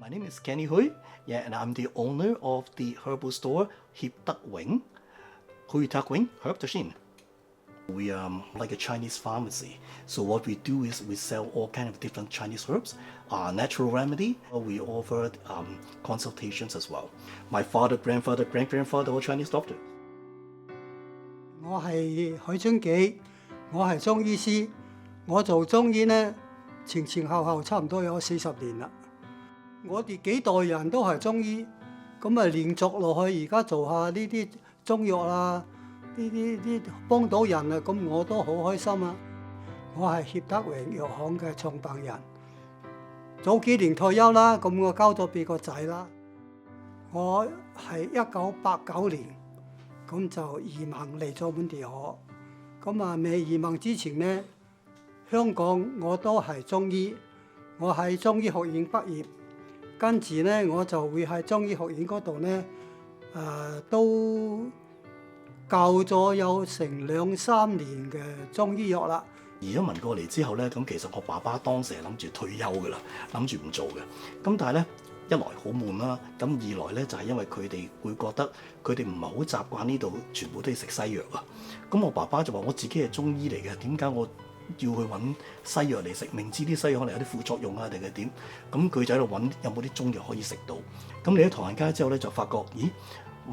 My name is Kenny Hui, yeah, and I'm the owner of the herbal store Hiệp Tắc Vĩnh, Hui Tak Vĩnh Herb Tashin. We are like a Chinese pharmacy. So what we do is we sell all kind of different Chinese herbs, natural remedy. We offer consultations as well. My father, grandfather, great-grandfather, all Chinese doctors. 我係許春紀，我係中醫師。我做中醫呢，前後差唔多有40年啦。我哋幾代人都係中醫，咁啊連續落去，而家做下呢啲中藥啦，呢幫到人啊，咁我都好開心啊！我係協德榮藥行嘅創辦人，早幾年退休啦，咁我交咗俾個仔啦。我係1989年咁就移民嚟咗本地河，咁啊未移民之前呢，香港我都係中醫，我喺中醫學院畢業。跟住呢，我就會喺中醫學院嗰度呢，都教咗有成2-3年嘅中醫藥啦。移咗民過嚟之後呢，咁其實我爸爸當時係諗住退休㗎啦，諗住唔做嘅。咁但係呢，一來好悶啦，咁二來呢，就係因為佢哋會覺得佢哋唔係好習慣呢度全部都要食西藥啊。咁我爸爸就話：我自己係中醫嚟嘅，點解我要去揾西藥嚟食？明知啲西藥可能有啲副作用啊，定係點？咁佢就喺度揾有冇啲中藥可以食到。咁嚟咗唐人街之後咧，就發覺咦，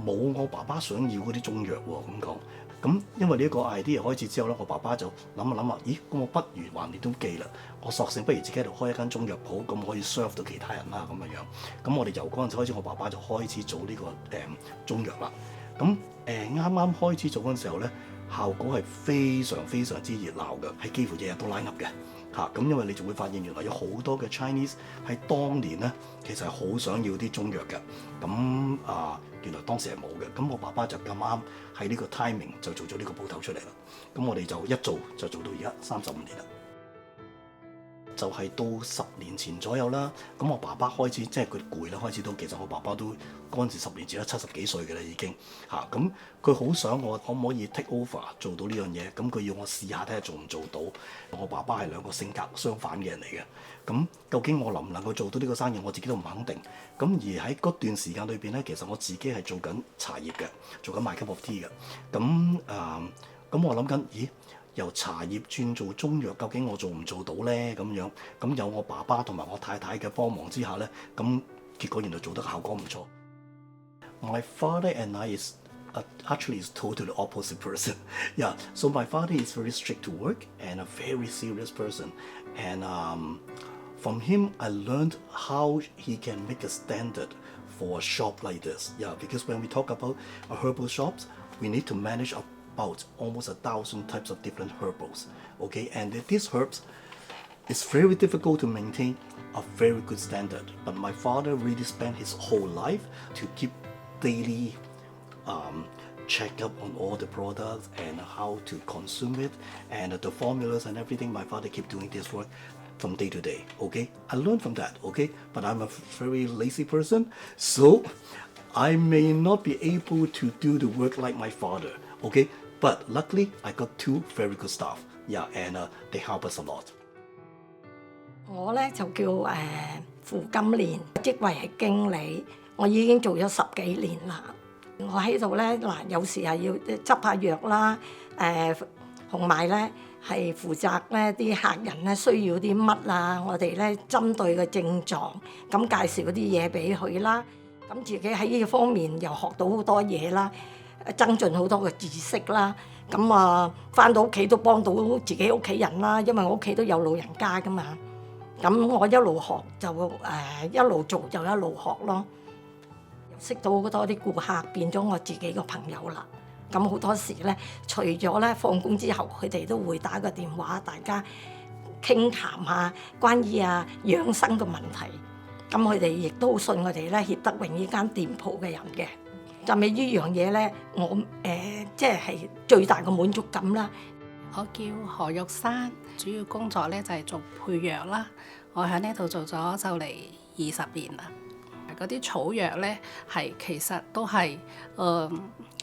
冇我爸爸想要嗰啲中藥喎。咁講，咁因為呢一個 idea 開始之後咧，我爸爸就諗下，咦，咁我不如橫掂都記啦，我索性不如自己喺度開一間中藥鋪，咁可以 serve 到其他人啦咁樣樣。咁我哋由嗰陣時開始，我爸爸就開始做呢個中藥啦。咁啱啱開始做嗰陣時候咧，效果係非常之熱鬧嘅，係幾乎日日都 line up 嘅嚇。咁因為你就會發現原來有好多嘅 Chinese 喺當年咧，其實係好想要啲中藥嘅。咁原來當時係冇嘅。咁我爸爸就咁啱喺呢個 timing 就做咗呢個鋪頭出嚟啦。咁我哋就一做就做到而家35年啦。就係到10年前左右啦，咁我爸爸開始即係佢攰啦，開始到其實我爸爸都嗰陣時10年前都70幾歲嘅啦已經嚇，咁佢好想我可唔可以 take over 做到呢樣嘢，咁佢要我試下睇下做唔做到。我爸爸係兩個性格相反嘅人嚟嘅，咁究竟我能唔能夠做到呢個生意，我自己都唔肯定。咁而喺嗰段時間裏邊咧，其實我自己係做緊茶葉嘅，做緊賣 cup of tea 嘅。咁我諗緊，咦？由茶葉轉做中藥，究竟我做唔做到呢？咁樣咁有我爸爸同埋我太太嘅幫忙之下呢，咁結果原來做得效果唔錯。My father and I is actually is totally opposite person. Yeah, so my father is very strict to work and a very serious person. And from him, I learned how he can make a standard for a shop like this. Yeah, because when we talk about herbal shops, we need to manage about almost 1,000 types of different herbals. Okay, and these herbs, it's very difficult to maintain a very good standard. But my father really spent his whole life to keep daily check up on all the products and how to consume it and the formulas and everything. My father keep doing this work from day to day. Okay, I learned from that. Okay, but I'm a very lazy person, so I may not be able to do the work like my father. Okay, but luckily I got 2 very good staff. Yeah, and they help us a lot. 我咧就叫傅金蓮，職位係經理，我已經做咗10幾年啦。我喺度咧嗱，有時係要執下藥啦，同埋咧係負責咧啲客人咧需要啲乜啊，我哋咧針對個症狀咁介紹嗰啲嘢俾佢啦。咁自己喺呢方面又學到好多嘢啦，增進好多嘅知識啦。咁返到屋企都幫到自己屋企人啦，因為我屋企都有老人家噶嘛。咁我一路學就一路做就一路學咯。識到好多啲顧客，變咗我自己個朋友啦。咁好多時咧，除咗咧放工之後，佢哋都會打個電話，大家傾談下關於養生嘅問題。咁佢哋亦都好信我哋咧協德榮呢間店鋪嘅人嘅。就係呢樣嘢咧，我即係最大嘅滿足感啦。我叫何玉珊，主要工作咧就係做配藥啦。我喺呢度做咗就嚟20年啦。嗰啲草藥咧係其實都係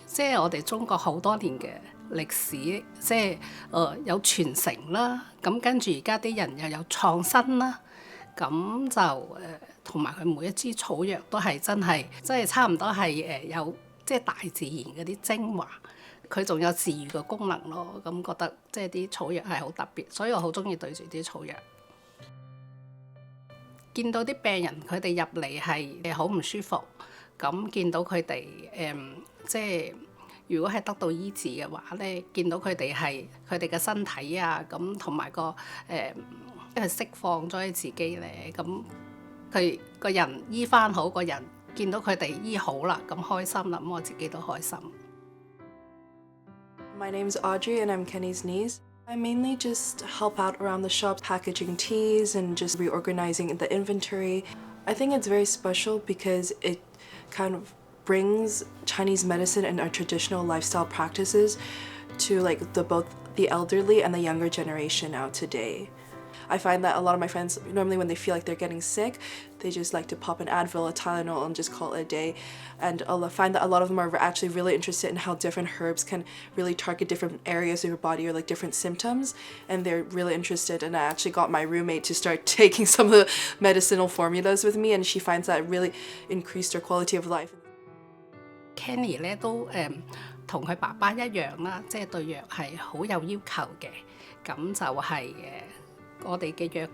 即係我哋中國好多年嘅歷史，即係有傳承啦。咁跟住而家啲人又有創新啦。咁就同埋佢每一支草藥都係真係差唔多係有大自然嗰啲精華，佢仲有治癒嘅功能咯。咁覺得啲草藥係好特別，所以我好中意對住啲草藥。見到啲病人佢哋入嚟係好唔舒服，咁見到佢哋如果係得到醫治嘅話咧，見到佢哋嘅身體啊，咁同埋係釋放咗佢自己咧，咁佢個人醫翻好，個人見到佢哋醫好啦，咁開心啦，咁我自己都開心。My name's Audrey and I'm Kenny's niece. I mainly just help out around the shop packaging teas and just reorganizing the inventory. I think it's very special because it kind of brings Chinese medicine and our traditional lifestyle practices to both the elderly and the younger generation now today. I find that a lot of my friends, normally when they feel like they're getting sick, they just like to pop an Advil, a Tylenol, and just call it a day. And I find that a lot of them are actually really interested in how different herbs can really target different areas of your body or different symptoms. And they're really interested. And I actually got my roommate to start taking some of the medicinal formulas with me, and she finds that really increased her quality of life. Kenny 咧都同佢爸爸一樣啦，對藥係好有要求嘅。咁就係我哋嘅藥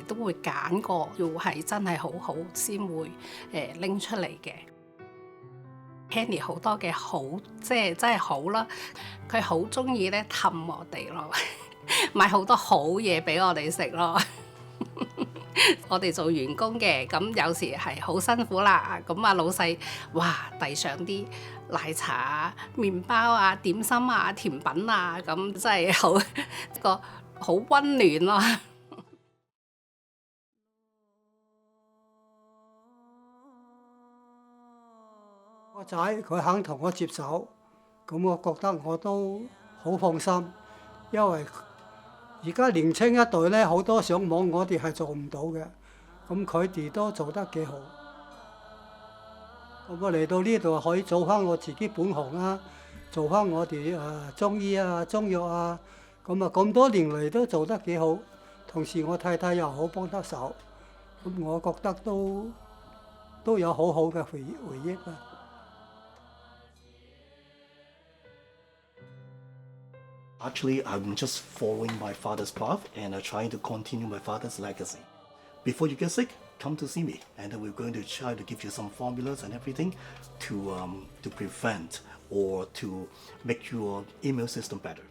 都會揀過，要係真係好好先會拎出嚟嘅。Kenny 好多嘅好，真係好啦，佢好中意咧氹我哋咯，買好多好嘢俾我哋食咯。我哋做員工嘅，咁有時係好辛苦啦，咁老細遞上啲奶茶啊、麵包啊、點心啊、甜品啊，咁真係好溫暖咯。個仔佢肯同我接手，咁我覺得我都好放心，因為而家年青一代咧好多上網，我哋係做唔到嘅，咁佢哋都做得幾好。咁我嚟到呢度可以做翻我自己本行啊，做翻我哋中醫啊、中藥啊，咁多年嚟都做得幾好。同時我太太又好幫得手，咁我覺得都有好好嘅回憶啊。Actually, I'm just following my father's path and trying to continue my father's legacy. Before you get sick, come to see me, and then we're going to try to give you some formulas and everything to prevent or to make your immune system better.